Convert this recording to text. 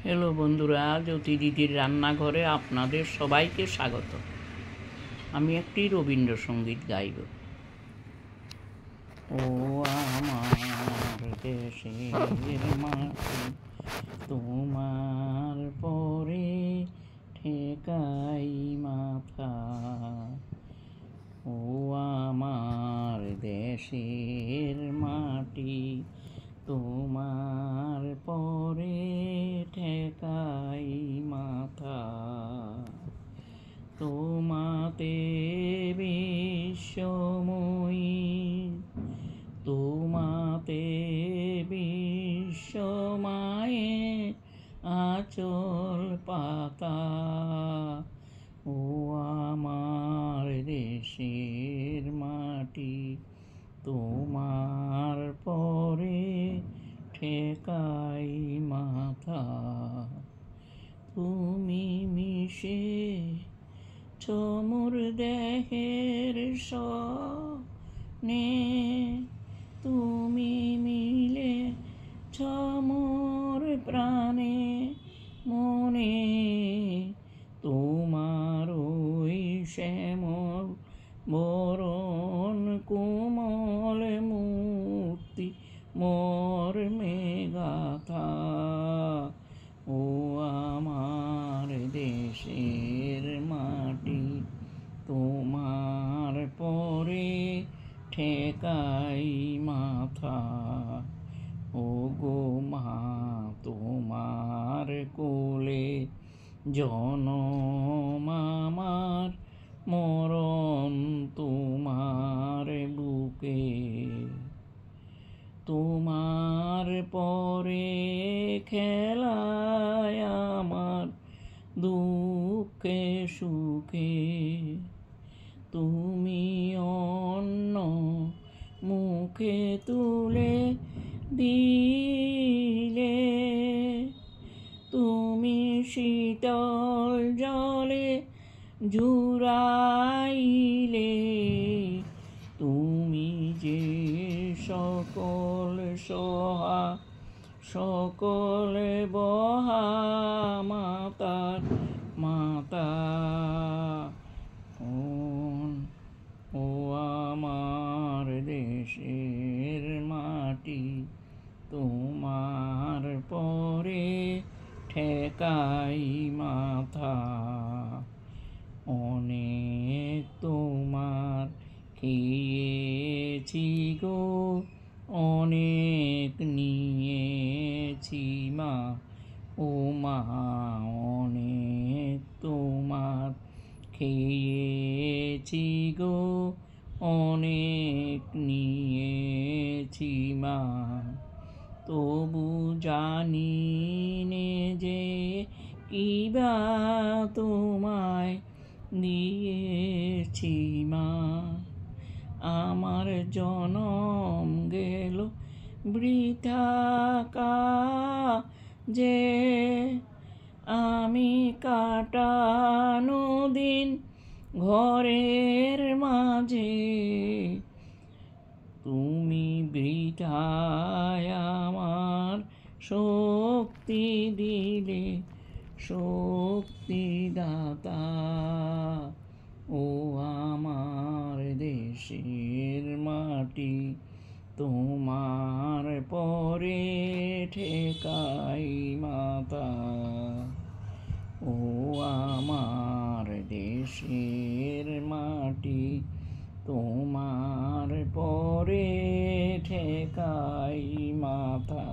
Hello বন্ধুরা, জ্যোতি দিদির রান্নাঘরে আপনাদের সবাইকে স্বাগত। আমি একটি রবীন্দ্রসঙ্গীত গাইব। ও আমার দেশের মাটি, তোমার পরে ঠেকাই মাথা। ও আমার দেশের মাটি, তোমার পরে ঠেকাই মাথা। তোমাতে বিশ্বময়ী, তোমাতে বিশ্বমায়ে আঁচল পাতা। ও আমার দেশের মাটি, তোমার পরে ঠেকাই মাথা। তুমি মিশে মোর দেহের সনে, তুমি মিলে মোর প্রাণে মনে। তোমার ওই শ্যামল বরণ কোমল মূর্তি মোর মেগাথা। ও আমার দেশের মাটি, তোমার পরে ঠেকাই মাথা। ও গো মা, তোমার কোলে জনম আমার, মরণ তোমার বুকে। তোমার পরে খেলায় আমার দুঃখে সুখে। তুমি অন্য মুখে তুলে দিলে, তুমি শীতল জলে জুড়াইলে। তুমি যে সকল সহা সকল বহা মাতার মাতা। ও আমার দেশের মাটি, তোমার পরে ঠেকাই মাথা। অনেক তোমার খেয়েছি গো, অনেক নিয়েছি মা। ও মা, অনেক তোমার খেয়েছি গো, অনেক নিয়েছি মা। তবু জানি নে যে কিবা তোমায় দিয়েছি মা। আমার জনম গেল বৃথা কাজে, আমি কাটানো দিন ঘরের মাঝে। তুমি বৃথায় আমার শক্তি দিলে, শক্তিদাতা। ও আমার দেশের মাটি, তোমার পরে ঠেকাই মাথা। ও আমার দেশের মাটি, তোমার পরে ঠেকাই মাথা।